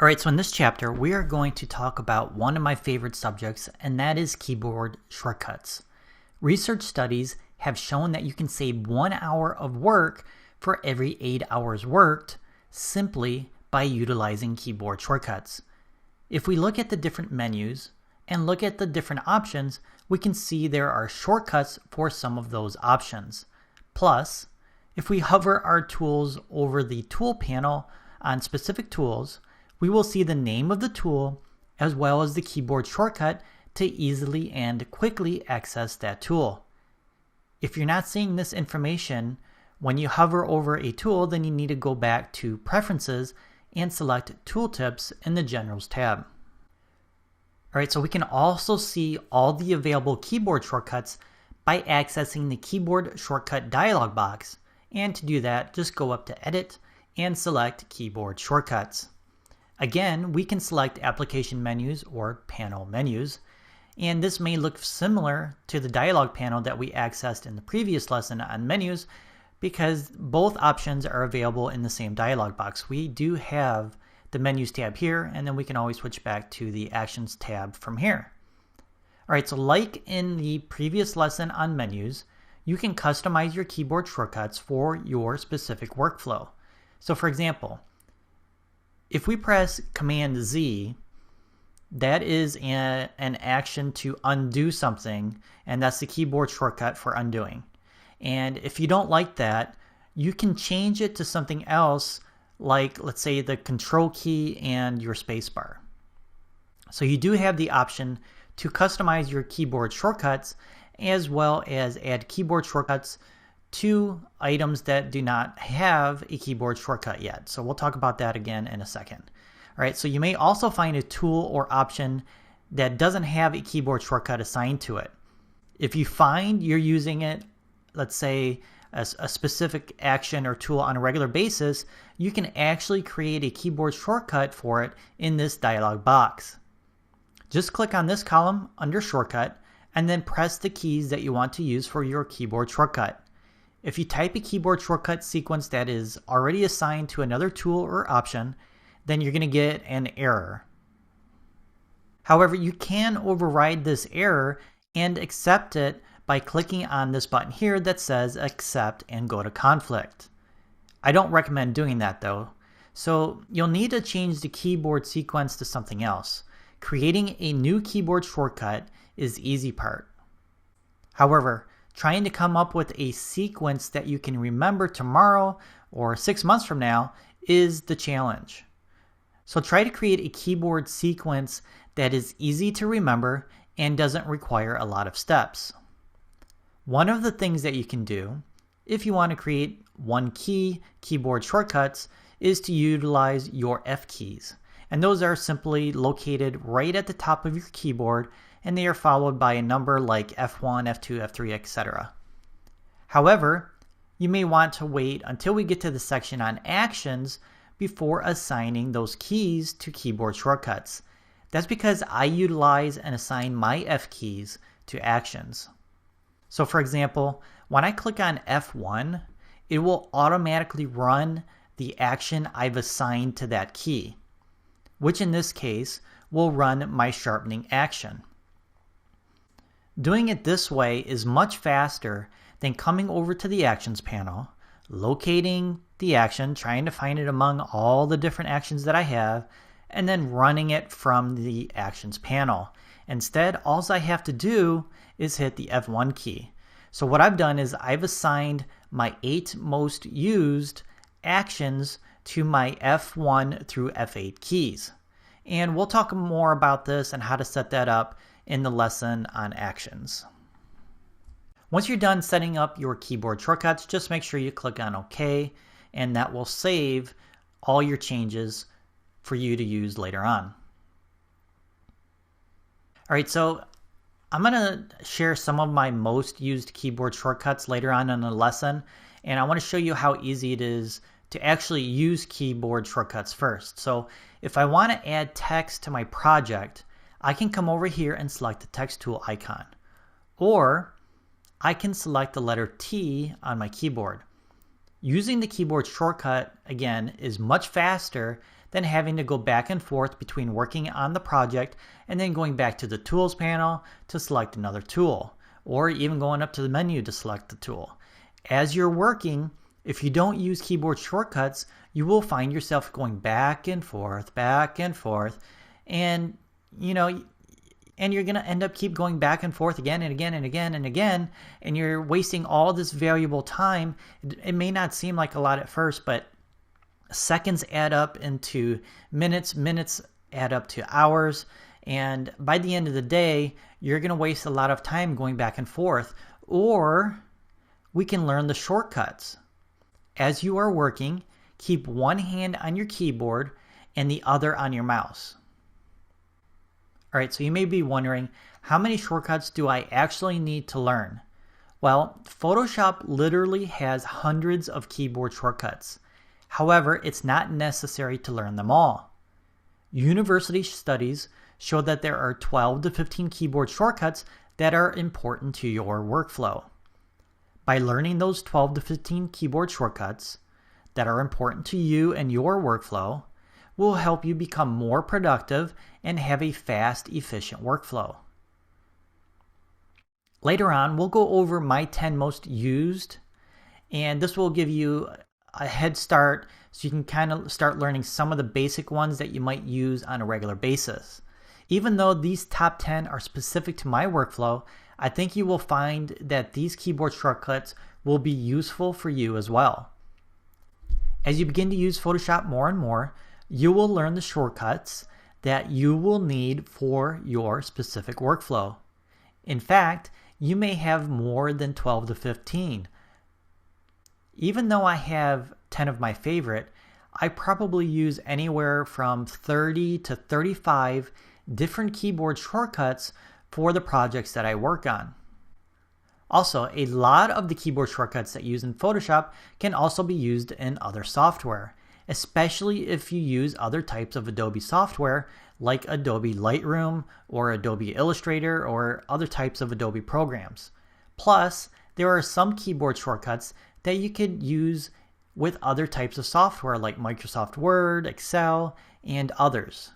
Alright, so in this chapter, we are going to talk about one of my favorite subjects, and that is keyboard shortcuts. Research studies have shown that you can save 1 hour of work for every 8 hours worked simply by utilizing keyboard shortcuts. If we look at the different menus and look at the different options, we can see there are shortcuts for some of those options. Plus, if we hover our tools over the tool panel on specific tools, we will see the name of the tool as well as the keyboard shortcut to easily and quickly access that tool. If you're not seeing this information when you hover over a tool, then you need to go back to Preferences and select Tooltips in the Generals tab. Alright, so we can also see all the available keyboard shortcuts by accessing the keyboard shortcut dialog box. And to do that, just go up to Edit and select Keyboard Shortcuts. Again, we can select application menus or panel menus, and this may look similar to the dialog panel that we accessed in the previous lesson on menus because both options are available in the same dialog box. We do have the menus tab here, and then we can always switch back to the actions tab from here. Alright, so like in the previous lesson on menus, you can customize your keyboard shortcuts for your specific workflow. So for example, if we press Command Z, that is an action to undo something, and that's the keyboard shortcut for undoing. And if you don't like that, you can change it to something else, like let's say the Control key and your spacebar. So you do have the option to customize your keyboard shortcuts as well as add keyboard shortcuts to items that do not have a keyboard shortcut yet. So we'll talk about that again in a second. All right, so you may also find a tool or option that doesn't have a keyboard shortcut assigned to it. If you find you're using it, let's say as a specific action or tool on a regular basis, you can actually create a keyboard shortcut for it in this dialog box. Just click on this column under Shortcut and then press the keys that you want to use for your keyboard shortcut. If you type a keyboard shortcut sequence that is already assigned to another tool or option, then you're going to get an error. However, you can override this error and accept it by clicking on this button here that says Accept and go to Conflict. I don't recommend doing that though, so you'll need to change the keyboard sequence to something else. Creating a new keyboard shortcut is the easy part. However, trying to come up with a sequence that you can remember tomorrow or 6 months from now is the challenge. So try to create a keyboard sequence that is easy to remember and doesn't require a lot of steps. One of the things that you can do if you want to create one key keyboard shortcuts is to utilize your F keys. And those are simply located right at the top of your keyboard, and they are followed by a number like F1, F2, F3, etc. However, you may want to wait until we get to the section on actions before assigning those keys to keyboard shortcuts. That's because I utilize and assign my F keys to actions. So for example, when I click on F1, it will automatically run the action I've assigned to that key, which in this case will run my sharpening action. Doing it this way is much faster than coming over to the Actions panel, locating the action, trying to find it among all the different actions that I have, and then running it from the Actions panel. Instead, all I have to do is hit the F1 key. So what I've done is I've assigned my 8 most used actions to my F1 through F8 keys. And we'll talk more about this and how to set that up in the lesson on actions. Once you're done setting up your keyboard shortcuts, just make sure you click on OK, and that will save all your changes for you to use later on. Alright, so I'm going to share some of my most used keyboard shortcuts later on in the lesson, and I want to show you how easy it is to actually use keyboard shortcuts first. So if I want to add text to my project, I can come over here and select the text tool icon. Or I can select the letter T on my keyboard. Using the keyboard shortcut, again, is much faster than having to go back and forth between working on the project and then going back to the Tools panel to select another tool, or even going up to the menu to select the tool. As you're working, if you don't use keyboard shortcuts, you will find yourself going back and forth, and you're going to end up keep going back and forth again and again and again and again, and you're wasting all this valuable time. It may not seem like a lot at first, but seconds add up into minutes, minutes add up to hours, and by the end of the day, you're going to waste a lot of time going back and forth. Or we can learn the shortcuts. As you are working, keep one hand on your keyboard and the other on your mouse. All right, so you may be wondering, how many shortcuts do I actually need to learn? Well, Photoshop literally has hundreds of keyboard shortcuts. However, it's not necessary to learn them all. University studies show that there are 12 to 15 keyboard shortcuts that are important to your workflow. By learning those 12 to 15 keyboard shortcuts that are important to you and your workflow will help you become more productive and have a fast, efficient workflow. Later on, we'll go over my 10 most used, and this will give you a head start so you can kind of start learning some of the basic ones that you might use on a regular basis. Even though these top 10 are specific to my workflow, I think you will find that these keyboard shortcuts will be useful for you as well. As you begin to use Photoshop more and more, you will learn the shortcuts that you will need for your specific workflow. In fact, you may have more than 12 to 15. Even though I have 10 of my favorite, I probably use anywhere from 30 to 35 different keyboard shortcuts for the projects that I work on. Also, a lot of the keyboard shortcuts that you use in Photoshop can also be used in other software, especially if you use other types of Adobe software like Adobe Lightroom or Adobe Illustrator or other types of Adobe programs. Plus, there are some keyboard shortcuts that you could use with other types of software like Microsoft Word, Excel, and others.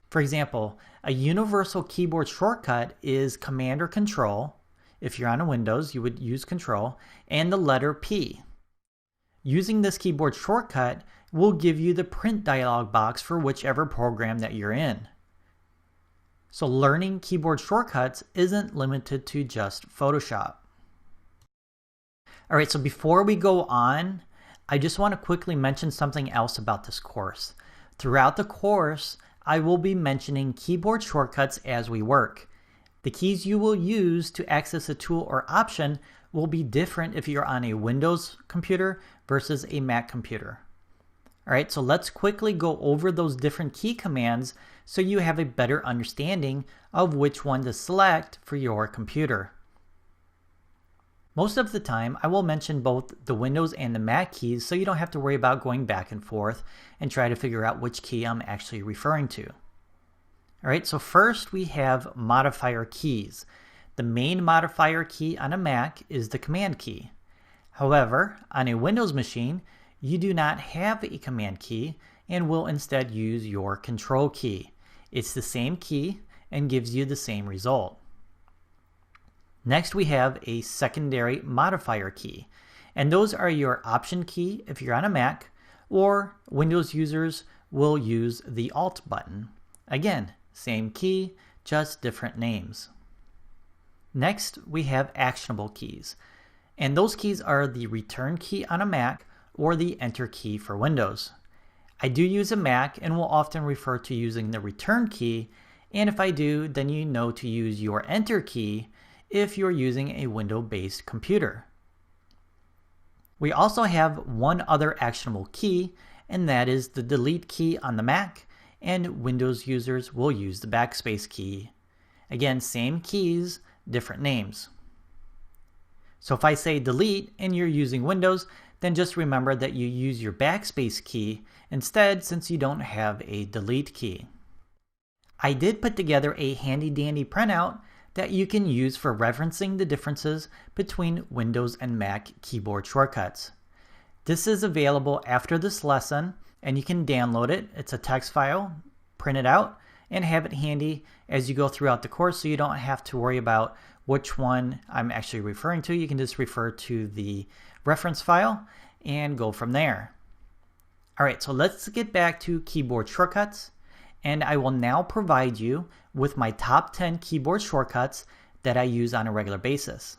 For example, a universal keyboard shortcut is Command or Control. If you're on a Windows, you would use Control, and the letter P. Using this keyboard shortcut will give you the print dialog box for whichever program that you're in. So learning keyboard shortcuts isn't limited to just Photoshop. All right, so before we go on, I just want to quickly mention something else about this course. Throughout the course, I will be mentioning keyboard shortcuts as we work. The keys you will use to access a tool or option will be different if you're on a Windows computer versus a Mac computer. All right, so let's quickly go over those different key commands so you have a better understanding of which one to select for your computer. Most of the time, I will mention both the Windows and the Mac keys so you don't have to worry about going back and forth and try to figure out which key I'm actually referring to. All right, so first we have modifier keys. The main modifier key on a Mac is the Command key. However, on a Windows machine, you do not have a Command key and will instead use your Control key. It's the same key and gives you the same result. Next, we have a secondary modifier key, and those are your Option key if you're on a Mac, or Windows users will use the Alt button. Again, same key, just different names. Next, we have actionable keys, and those keys are the Return key on a Mac or the Enter key for Windows. I do use a Mac and will often refer to using the Return key, and if I do, then you know to use your Enter key if you're using a Windows-based computer. We also have one other actionable key, and that is the Delete key on the Mac, and Windows users will use the Backspace key. Again, same keys, different names. So if I say delete and you're using Windows, then just remember that you use your Backspace key instead since you don't have a delete key. I did put together a handy dandy printout that you can use for referencing the differences between Windows and Mac keyboard shortcuts. This is available after this lesson, and you can download it. It's a text file, print it out, and have it handy as you go throughout the course so you don't have to worry about which one I'm actually referring to. You can just refer to the reference file and go from there. All right, so let's get back to keyboard shortcuts, and I will now provide you with my top 10 keyboard shortcuts that I use on a regular basis.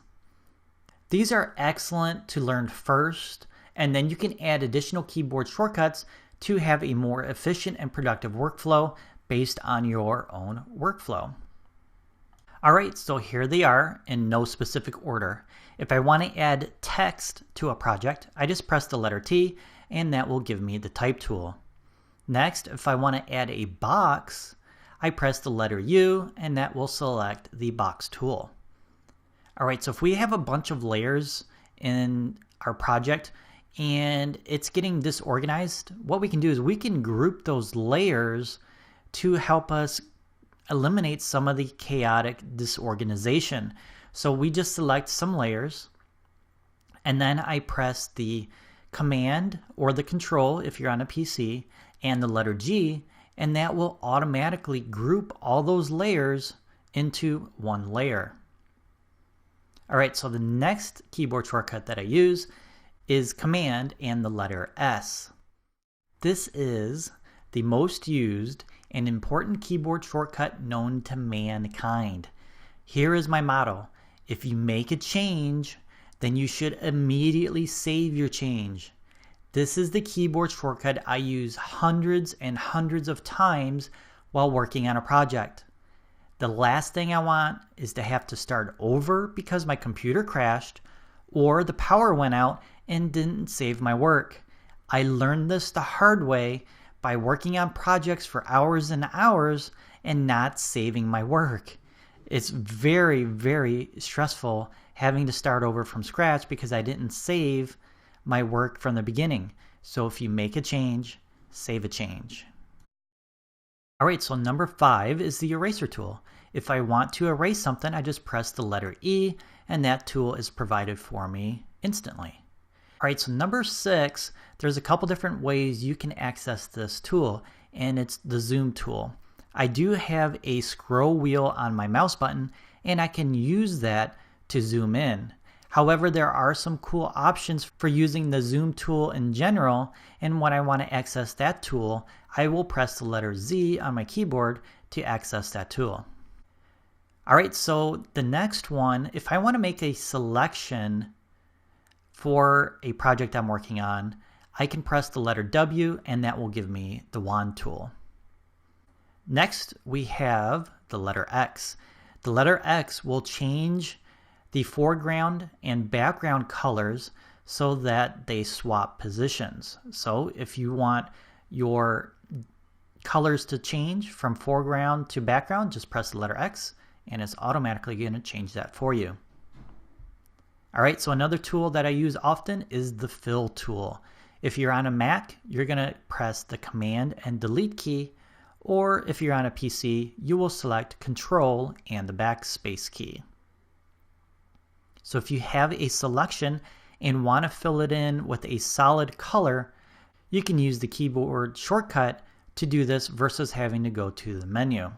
These are excellent to learn first, and then you can add additional keyboard shortcuts to have a more efficient and productive workflow based on your own workflow. All right, so here they are in no specific order. If I want to add text to a project, I just press the letter T, and that will give me the type tool. Next, if I want to add a box, I press the letter U, and that will select the box tool. All right, so if we have a bunch of layers in our project and it's getting disorganized, what we can do is we can group those layers to help us eliminate some of the chaotic disorganization. So we just select some layers, and then I press the Command or the Control if you're on a PC and the letter G, and that will automatically group all those layers into one layer. All right, so the next keyboard shortcut that I use is Command and the letter S. This is the most used and important keyboard shortcut known to mankind. Here is my motto: if you make a change, then you should immediately save your change. This is the keyboard shortcut I use hundreds and hundreds of times while working on a project. The last thing I want is to have to start over because my computer crashed or the power went out and didn't save my work. I learned this the hard way by working on projects for hours and hours and not saving my work. It's very, very stressful having to start over from scratch because I didn't save my work from the beginning. So if you make a change, save a change. All right, so number 5 is the eraser tool. If I want to erase something, I just press the letter E, and that tool is provided for me instantly. All right, so number 6, there's a couple different ways you can access this tool, and it's the zoom tool. I do have a scroll wheel on my mouse button, and I can use that to zoom in. However, there are some cool options for using the zoom tool in general, and when I want to access that tool, I will press the letter Z on my keyboard to access that tool. All right, so the next one, if I want to make a selection for a project I'm working on, I can press the letter W, and that will give me the wand tool. Next, we have the letter X. The letter X will change the foreground and background colors so that they swap positions. So if you want your colors to change from foreground to background, just press the letter X, and it's automatically going to change that for you. All right, so another tool that I use often is the fill tool. If you're on a Mac, you're going to press the Command and Delete key, or if you're on a PC, you will select Control and the backspace key. So if you have a selection and want to fill it in with a solid color, you can use the keyboard shortcut to do this versus having to go to the menu.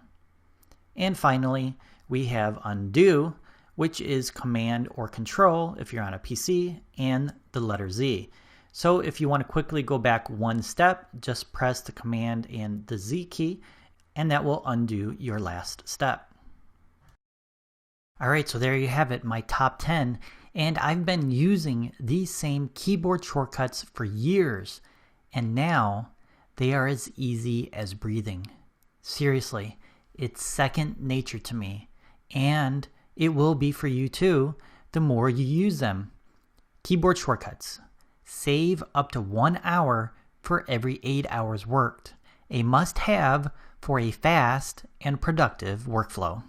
And finally, we have Undo, which is Command or Control if you're on a PC, and the letter Z. So if you want to quickly go back one step, just press the Command and the Z key, and that will undo your last step. All right, so there you have it, my top 10, and I've been using these same keyboard shortcuts for years, and now they are as easy as breathing. Seriously, it's second nature to me, and it will be for you too the more you use them. Keyboard shortcuts. Save up to 1 hour for every 8 hours worked. A must-have for a fast and productive workflow.